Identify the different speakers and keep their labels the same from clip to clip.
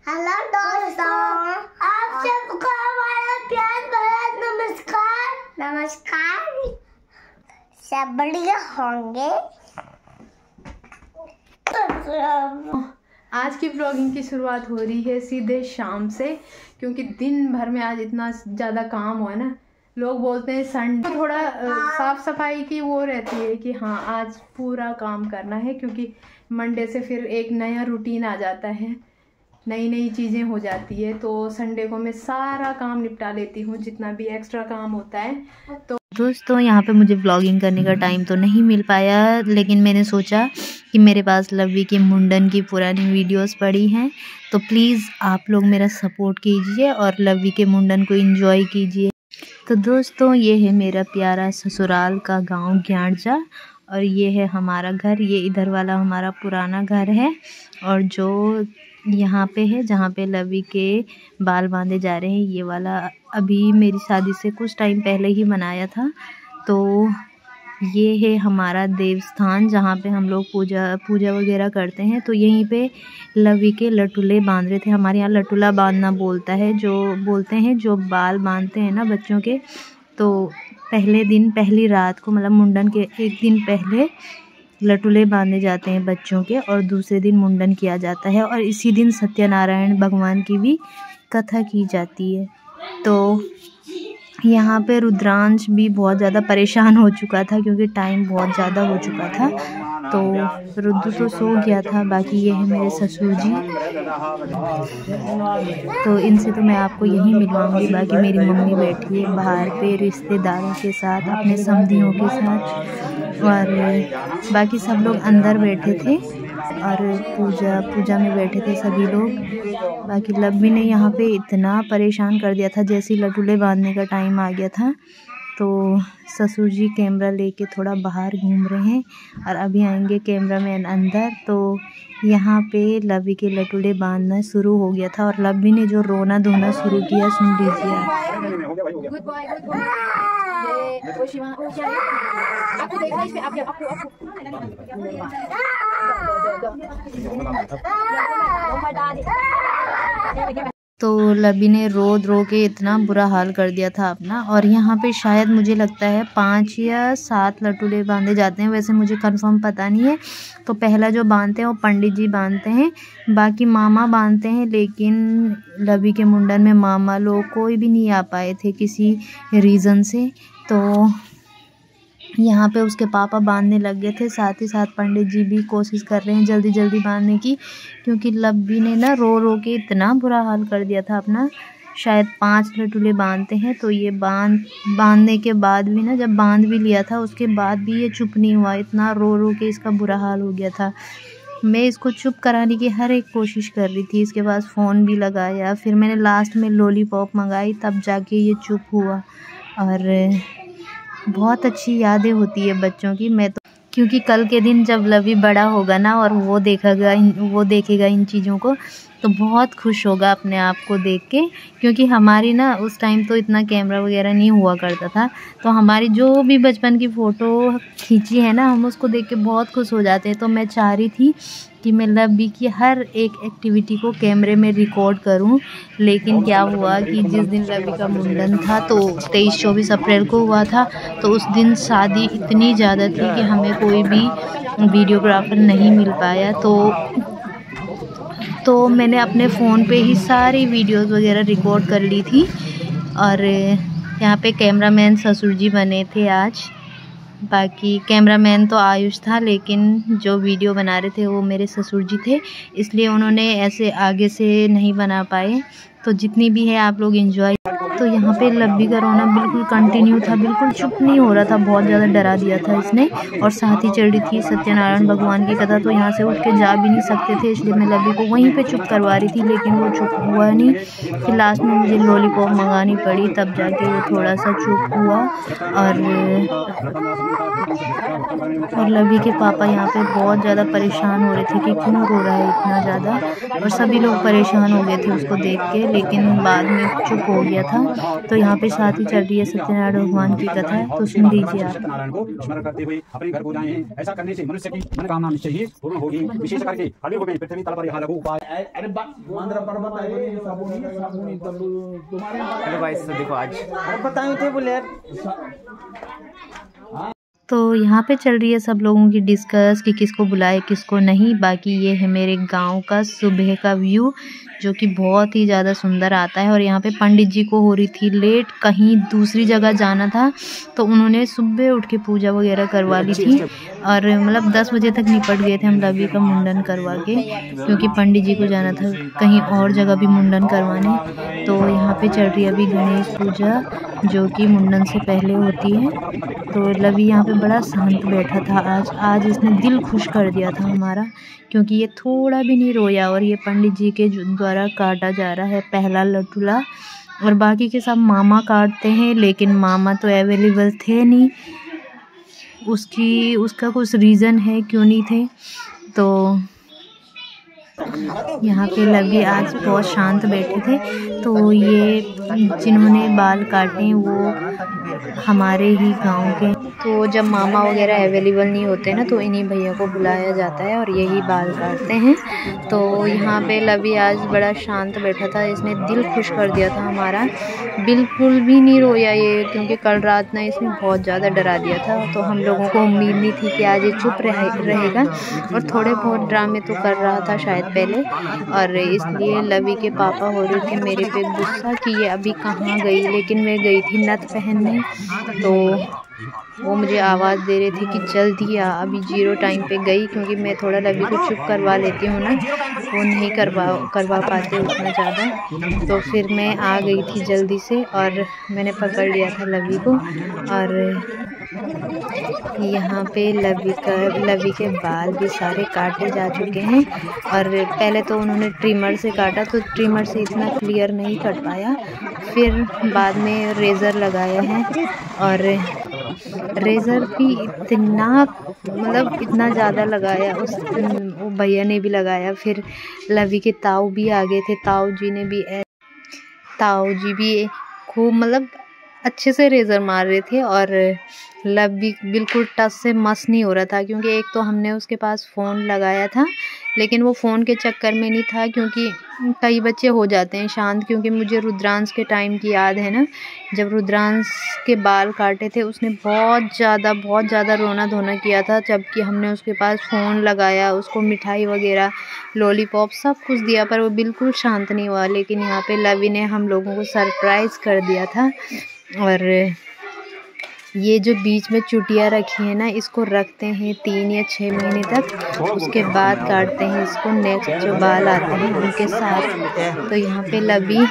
Speaker 1: Hello दोस्तों, आप सबको हमारा प्यार भरा नमस्कार। नमस्कार, सब बढ़िया होंगे।
Speaker 2: आज की व्लॉगिंग की शुरुआत हो रही है सीधे शाम से, क्योंकि दिन भर में आज इतना ज़्यादा काम हुआ ना। लोग बोलते हैं संडे थोड़ा साफ सफाई की वो रहती है कि हाँ आज पूरा काम करना है, क्योंकि मंडे से फिर एक नया रूटीन आ जाता है, नई नई चीज़ें हो जाती है। तो संडे को मैं सारा काम निपटा लेती हूँ, जितना भी एक्स्ट्रा काम होता है। तो
Speaker 3: दोस्तों यहाँ पे मुझे व्लॉगिंग करने का टाइम तो नहीं मिल पाया, लेकिन मैंने सोचा कि मेरे पास लवी के मुंडन की पुरानी वीडियोस पड़ी हैं, तो प्लीज़ आप लोग मेरा सपोर्ट कीजिए और लवी के मुंडन को एंजॉय कीजिए। तो दोस्तों ये है मेरा प्यारा ससुराल का गांव ज्ञानजा, और ये है हमारा घर। ये इधर वाला हमारा पुराना घर है, और जो यहाँ पे है जहाँ पे लवी के बाल बांधे जा रहे हैं, ये वाला अभी मेरी शादी से कुछ टाइम पहले ही बनाया था। तो ये है हमारा देवस्थान जहाँ पे हम लोग पूजा वगैरह करते हैं। तो यहीं पे लवी के लटुले बांध रहे थे। हमारे यहाँ लटुला बांधना बोलते हैं जो बाल बांधते हैं ना बच्चों के। तो पहले दिन पहली रात को, मतलब मुंडन के एक दिन पहले लटुले बांधे जाते हैं बच्चों के, और दूसरे दिन मुंडन किया जाता है, और इसी दिन सत्यनारायण भगवान की भी कथा की जाती है। तो यहाँ पे रुद्रांश भी बहुत ज़्यादा परेशान हो चुका था, क्योंकि टाइम बहुत ज़्यादा हो चुका था। तो रुद्र तो सो गया था। बाकी ये है मेरे ससुर जी, तो इनसे तो मैं आपको यहीं मिलवाऊंगी। बाकी मेरी मम्मी बैठी है बाहर पे रिश्तेदारों के साथ, अपने समधियों के साथ, और बाकी सब लोग अंदर बैठे थे और पूजा में बैठे थे सभी लोग। बाकी लवी ने यहाँ पे इतना परेशान कर दिया था, जैसे लटुले बांधने का टाइम आ गया था। तो ससुर जी कैमरा लेके थोड़ा बाहर घूम रहे हैं, और अभी आएंगे कैमरामैन अंदर। तो यहाँ पे लवी के लटुले बांधना शुरू हो गया था, और लवी ने जो रोना धोना शुरू किया सुन लीजिए आप। तो लवी ने रो के इतना बुरा हाल कर दिया था अपना। और यहाँ पे शायद मुझे लगता है 5 या 7 लटुले बांधे जाते हैं, वैसे मुझे कंफर्म पता नहीं है। तो पहला जो बांधते हैं वो पंडित जी बांधते हैं, बाकी मामा बांधते हैं। लेकिन लवी के मुंडन में मामा लोग कोई भी नहीं आ पाए थे किसी रीज़न से। तो यहाँ पे उसके पापा बांधने लग गए थे, साथ ही साथ पंडित जी भी कोशिश कर रहे हैं जल्दी जल्दी बांधने की, क्योंकि लवी ने ना रो के इतना बुरा हाल कर दिया था अपना। शायद 5 लटुले बांधते हैं। तो ये बांधने के बाद भी ना, जब बांध भी लिया था उसके बाद भी ये चुप नहीं हुआ, इतना रो के इसका बुरा हाल हो गया था। मैं इसको चुप कराने की हर एक कोशिश कर रही थी, इसके पास फ़ोन भी लगाया, फिर मैंने लास्ट में लॉलीपॉप मंगाई, तब जाके ये चुप हुआ। और बहुत अच्छी यादें होती है बच्चों की। मैं तो, क्योंकि कल के दिन जब लवी बड़ा होगा ना और वो देखेगा इन चीज़ों को, तो बहुत खुश होगा अपने आप को देख के। क्योंकि हमारी ना उस टाइम तो इतना कैमरा वगैरह नहीं हुआ करता था, तो हमारी जो भी बचपन की फ़ोटो खींची है ना, हम उसको देख के बहुत खुश हो जाते हैं। तो मैं चाह रही थी कि मैं लवी की हर एक एक्टिविटी को कैमरे में रिकॉर्ड करूं। लेकिन क्या हुआ कि जिस दिन लवी का मुंडन था, तो 23-24 अप्रैल को हुआ था, तो उस दिन शादी इतनी ज़्यादा थी कि हमें कोई भी वीडियोग्राफर नहीं मिल पाया। तो मैंने अपने फ़ोन पे ही सारी वीडियोस वगैरह रिकॉर्ड कर ली थी। और यहाँ पे कैमरामैन ससुर जी बने थे आज। बाकी कैमरामैन तो आयुष था, लेकिन जो वीडियो बना रहे थे वो मेरे ससुर जी थे, इसलिए उन्होंने ऐसे आगे से नहीं बना पाए। तो जितनी भी है आप लोग एंजॉय। तो यहाँ पे लवी का रोना बिल्कुल कंटिन्यू था, बिल्कुल चुप नहीं हो रहा था, बहुत ज़्यादा डरा दिया था इसने। और साथ ही चल रही थी सत्यनारायण भगवान की कथा, तो यहाँ से उठ के जा भी नहीं सकते थे, इसलिए मैं लवी को वहीं पे चुप करवा रही थी, लेकिन वो चुप हुआ नहीं। फिर लास्ट में मुझे लॉलीपॉप मंगानी पड़ी, तब जाके वो थोड़ा सा चुप हुआ। और लवी के पापा यहाँ पे बहुत ज़्यादा परेशान हो रहे थे कि क्यों रो रहा है इतना ज़्यादा, और सभी लोग परेशान हो गए थे उसको देख के। लेकिन बाद में चुप हो गया था। तो यहाँ पे साथ ही चल रही है सत्यनारायण भगवान की कथा, तो सुन लीजिए आप।
Speaker 4: सत्यनारायण को स्मरण करते हुए अपने घर को जाएं। ऐसा करने से मनुष्य की मनोकामना निश्चय ही पूर्ण होगी। विशेष करके कलयुग में पृथ्वी तल पर यह लघु उपाय।
Speaker 5: अरे भाई देखो आज बताए थे बोले यार।
Speaker 3: तो यहाँ पे चल रही है सब लोगों की डिस्कस कि किसको बुलाए किसको नहीं। बाकी ये है मेरे गांव का सुबह का व्यू जो कि बहुत ही ज़्यादा सुंदर आता है। और यहाँ पे पंडित जी को हो रही थी लेट, कहीं दूसरी जगह जाना था, तो उन्होंने सुबह उठ के पूजा वगैरह करवा ली थी और मतलब 10 बजे तक निपट गए थे हम लवी का मुंडन करवा के, क्योंकि पंडित जी को जाना था कहीं और जगह भी मुंडन करवाने। तो यहाँ पे चल रही है अभी गणेश पूजा जो कि मुंडन से पहले होती है। तो लवी यहाँ पे बड़ा शांत बैठा था आज इसने दिल खुश कर दिया था हमारा, क्योंकि ये थोड़ा भी नहीं रोया। और ये पंडित जी के द्वारा काटा जा रहा है पहला लटूला, और बाकी के सब मामा काटते हैं, लेकिन मामा तो अवेलेबल थे नहीं, उसका कुछ रीज़न है क्यों नहीं थे। तो यहाँ पे लवी आज बहुत शांत बैठे थे। तो ये जिन्होंने बाल काटे वो हमारे ही गांव के, तो जब मामा वगैरह अवेलेबल नहीं होते ना तो इन्हीं भैया को बुलाया जाता है और यही बाल काटते हैं। तो यहाँ पे लवी आज बड़ा शांत बैठा था, इसने दिल खुश कर दिया था हमारा, बिल्कुल भी नहीं रोया ये, क्योंकि कल रात ना इसने बहुत ज़्यादा डरा दिया था। तो हम लोगों को उम्मीद नहीं थी कि आज ये चुप रहेगा, और थोड़े बहुत ड्रामे तो कर रहा था शायद पहले, और इसलिए लवी के पापा हो रहे थे मेरे पे गुस्सा कि ये अभी कहाँ गई। लेकिन मैं गई थी नथ पहनने, तो वो मुझे आवाज़ दे रहे थे कि जल्दी आ, अभी 0 टाइम पे गई, क्योंकि मैं थोड़ा लवी को चुप करवा लेती हूँ ना, वो नहीं करवा पाते उतना ज़्यादा। तो फिर मैं आ गई थी जल्दी से और मैंने पकड़ लिया था लवी को। और यहाँ पे लवी के बाल भी सारे काटे जा चुके हैं, और पहले तो उन्होंने ट्रिमर से काटा, तो ट्रिमर से इतना क्लियर नहीं कट पाया, फिर बाद में रेज़र लगाया है। और रेज़र भी इतना ज़्यादा लगाया, वो भैया ने भी लगाया। फिर लवी के ताऊ भी आ गए थे, ताऊ जी भी खूब अच्छे से रेज़र मार रहे थे, और लवी बिल्कुल टच से मस नहीं हो रहा था, क्योंकि एक तो हमने उसके पास फ़ोन लगाया था, लेकिन वो फ़ोन के चक्कर में नहीं था, क्योंकि कई बच्चे हो जाते हैं शांत। क्योंकि मुझे रुद्रांश के टाइम की याद है ना, जब रुद्रांश के बाल काटे थे उसने बहुत ज़्यादा रोना धोना किया था, जबकि हमने उसके पास फ़ोन लगाया, उसको मिठाई वगैरह लॉलीपॉप सब कुछ दिया, पर वो बिल्कुल शांत नहीं हुआ। लेकिन यहाँ पे लवी ने हम लोगों को सरप्राइज़ कर दिया था। और ये जो बीच में चुटिया रखी है ना, इसको रखते हैं 3 या 6 महीने तक, उसके बाद काटते हैं इसको, नेक्स्ट जो बाल आते हैं उनके साथ। तो यहाँ पे लवी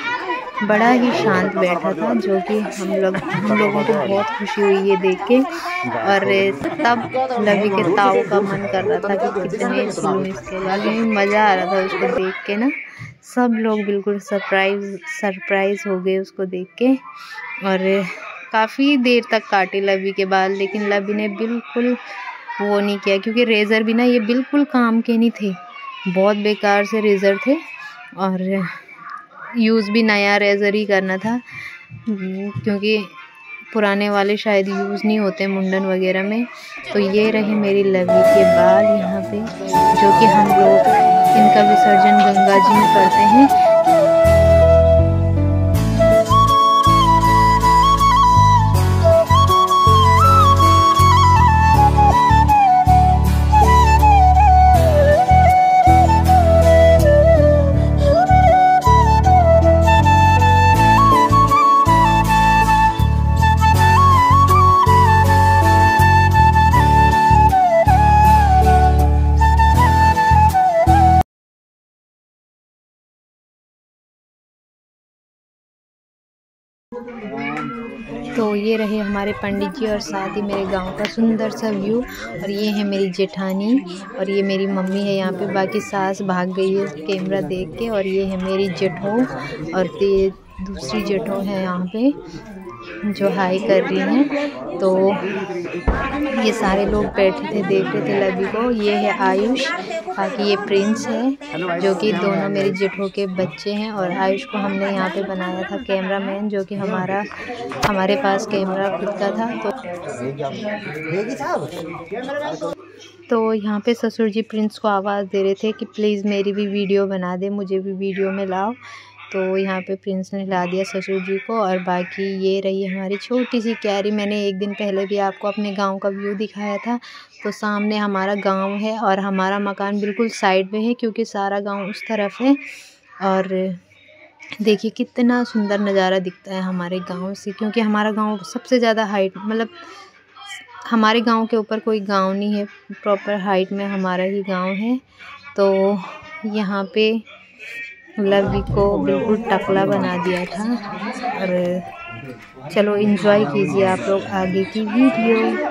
Speaker 3: बड़ा ही शांत बैठा था, जो कि हम लोगों को बहुत खुशी हुई ये देख के। और तब लवी के ताऊ का मन कर रहा था कि कितने सुलूं इसके बाल, मज़ा आ रहा था उसको देख के ना। सब लोग बिल्कुल सरप्राइज़ हो गए उसको देख के। और काफ़ी देर तक काटे लवी के बाल, लेकिन लवी ने बिल्कुल वो नहीं किया, क्योंकि रेज़र भी ना ये बिल्कुल काम के नहीं थे, बहुत बेकार से रेज़र थे, और यूज़ भी नया रेज़र ही करना था, क्योंकि पुराने वाले शायद यूज़ नहीं होते मुंडन वगैरह में। तो ये रहे मेरी लवी के बाल यहाँ पे, जो कि हम लोग इनका विसर्जन गंगा जी में करते हैं। तो ये रहे हमारे पंडित जी, और साथ ही मेरे गांव का सुंदर सा व्यू। और ये है मेरी जेठानी, और ये मेरी मम्मी है यहाँ पे, बाकी सास भाग गई है कैमरा देख के। और ये है मेरी जेठो, और ये दूसरी जेठो है यहाँ पे। जो हाई कर रही हैं। तो ये सारे लोग बैठे थे, देख रहे थे लवी को। ये है आयुष, बाकी ये प्रिंस है जो कि दोनों मेरी जेठों के बच्चे हैं। और आयुष को हमने यहाँ पे बनाया था कैमरामैन, जो कि हमारे पास कैमरा खुद का था। तो यहाँ पे ससुर जी प्रिंस को आवाज़ दे रहे थे कि प्लीज़ मेरी भी वीडियो बना दे, मुझे भी वीडियो में लाओ। तो यहाँ पे प्रिंस ने ला दिया ससुर जी को। और बाकी ये रही हमारी छोटी सी क्यारी। मैंने एक दिन पहले भी आपको अपने गांव का व्यू दिखाया था। तो सामने हमारा गांव है और हमारा मकान बिल्कुल साइड में है, क्योंकि सारा गांव उस तरफ है। और देखिए कितना सुंदर नज़ारा दिखता है हमारे गांव से, क्योंकि हमारा गांव सबसे ज़्यादा हाइट, मतलब हमारे गांव के ऊपर कोई गांव नहीं है, प्रॉपर हाइट में हमारा ही गांव है। तो यहाँ पे लवी को बिल्कुल टकला बना दिया था। और चलो एंजॉय कीजिए आप लोग आगे की वीडियो।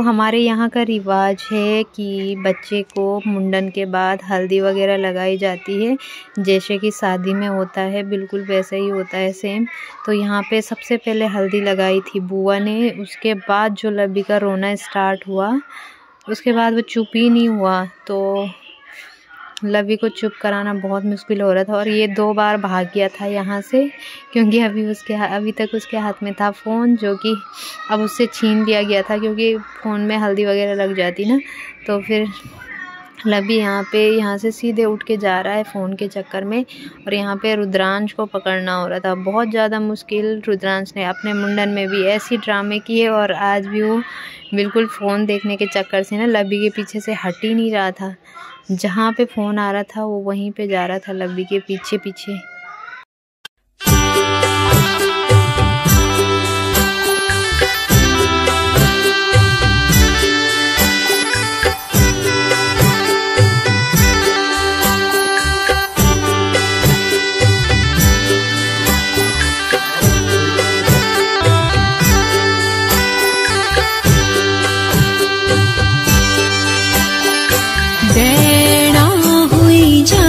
Speaker 3: हमारे यहाँ का रिवाज है कि बच्चे को मुंडन के बाद हल्दी वगैरह लगाई जाती है, जैसे कि शादी में होता है बिल्कुल वैसे ही होता है सेम। तो यहाँ पे सबसे पहले हल्दी लगाई थी बुआ ने। उसके बाद जो लवी का रोना स्टार्ट हुआ, उसके बाद वो चुप ही नहीं हुआ। तो लवी को चुप कराना बहुत मुश्किल हो रहा था। और ये 2 बार भाग गया था यहाँ से, क्योंकि अभी तक उसके हाथ में था फ़ोन, जो कि अब उससे छीन लिया गया था, क्योंकि फ़ोन में हल्दी वगैरह लग जाती ना। तो फिर लवी यहाँ से सीधे उठ के जा रहा है फ़ोन के चक्कर में। और यहाँ पे रुद्रांश को पकड़ना हो रहा था, बहुत ज़्यादा मुश्किल। रुद्रांश ने अपने मुंडन में भी ऐसी ड्रामे किए, और आज भी वो बिल्कुल फ़ोन देखने के चक्कर से ना लवी के पीछे से हट ही नहीं रहा था। जहाँ पे फ़ोन आ रहा था वो वहीं पे जा रहा था लवी के पीछे पीछे।
Speaker 6: हुई जा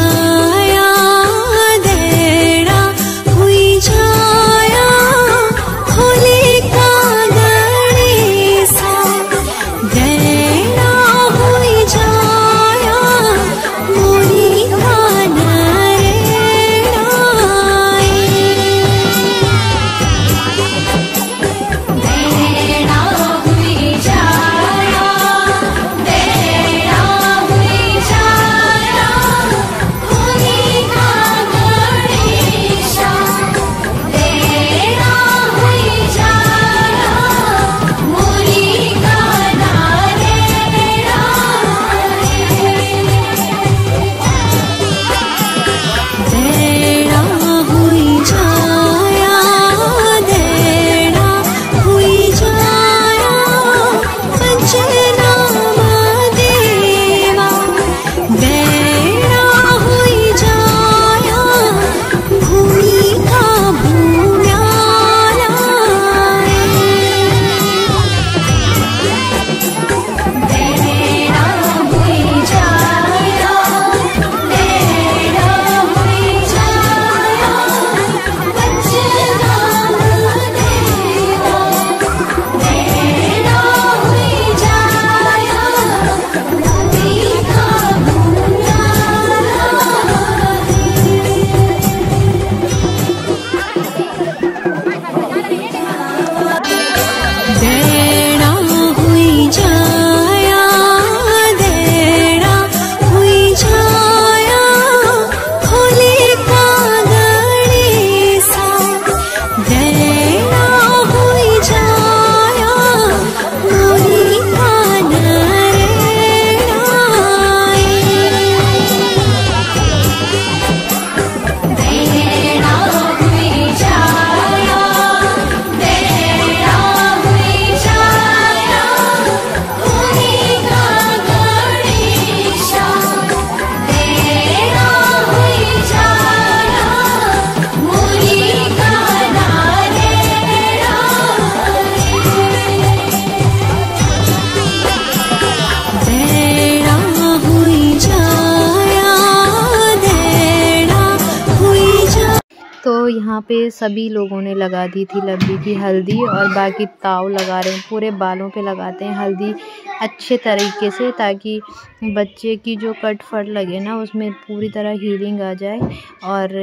Speaker 3: यहाँ पे सभी लोगों ने लगा दी थी लब्बी की हल्दी, और बाकी ताव लगा रहे हैं, पूरे बालों पे लगाते हैं हल्दी अच्छे तरीके से, ताकि बच्चे की जो कट फट लगे ना उसमें पूरी तरह हीलिंग आ जाए। और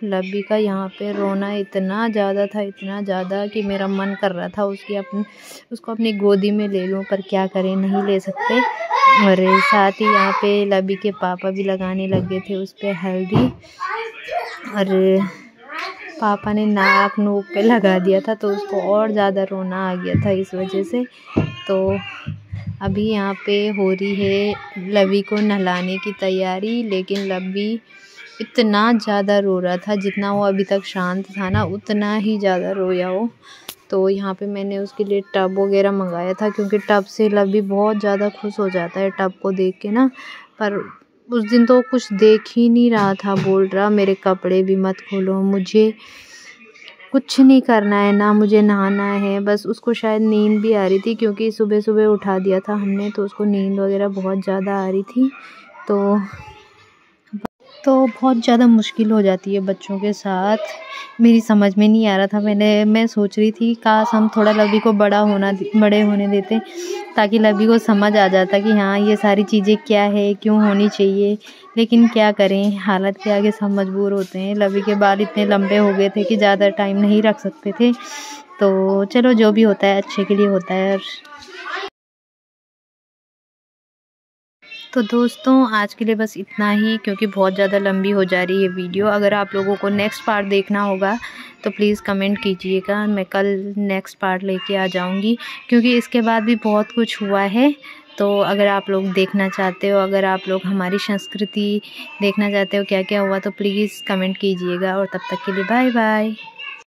Speaker 3: लब्बी का यहाँ पे रोना इतना ज़्यादा था, इतना ज़्यादा कि मेरा मन कर रहा था उसको अपनी गोदी में ले लूँ, पर क्या करें, नहीं ले सकते। और साथ ही यहाँ पे लब्बी के पापा भी लगाने लगे थे उस पर हल्दी, और पापा ने नाक नोक पे लगा दिया था, तो उसको और ज़्यादा रोना आ गया था इस वजह से। तो अभी यहाँ पे हो रही है लब्बी को नहलाने की तैयारी, लेकिन लब्बी इतना ज़्यादा रो रहा था, जितना वो अभी तक शांत था ना उतना ही ज़्यादा रोया वो। तो यहाँ पे मैंने उसके लिए टब वगैरह मंगाया था, क्योंकि टब से लब्बी बहुत ज़्यादा खुश हो जाता है टब को देख के ना। पर उस दिन तो कुछ देख ही नहीं रहा था, बोल रहा मेरे कपड़े भी मत खोलो, मुझे कुछ नहीं करना है, ना मुझे नहाना है। बस उसको शायद नींद भी आ रही थी, क्योंकि सुबह सुबह उठा दिया था हमने, तो उसको नींद वगैरह बहुत ज़्यादा आ रही थी। तो बहुत ज़्यादा मुश्किल हो जाती है बच्चों के साथ। मेरी समझ में नहीं आ रहा था, मैं सोच रही थी काश हम थोड़ा लब्बी को बड़े होने देते, ताकि लब्बी को समझ आ जाता कि हाँ ये सारी चीज़ें क्या है, क्यों होनी चाहिए। लेकिन क्या करें, हालत के आगे सब मजबूर होते हैं। लब्बी के बाल इतने लंबे हो गए थे कि ज़्यादा टाइम नहीं रख सकते थे। तो चलो जो भी होता है अच्छे के लिए होता है। तो दोस्तों आज के लिए बस इतना ही, क्योंकि बहुत ज़्यादा लंबी हो जा रही है वीडियो। अगर आप लोगों को नेक्स्ट पार्ट देखना होगा तो प्लीज़ कमेंट कीजिएगा, मैं कल नेक्स्ट पार्ट लेके आ जाऊंगी, क्योंकि इसके बाद भी बहुत कुछ हुआ है। तो अगर आप लोग देखना चाहते हो, अगर आप लोग हमारी संस्कृति देखना चाहते हो क्या क्या हुआ, तो प्लीज़ कमेंट कीजिएगा। और तब तक के लिए बाय बाय।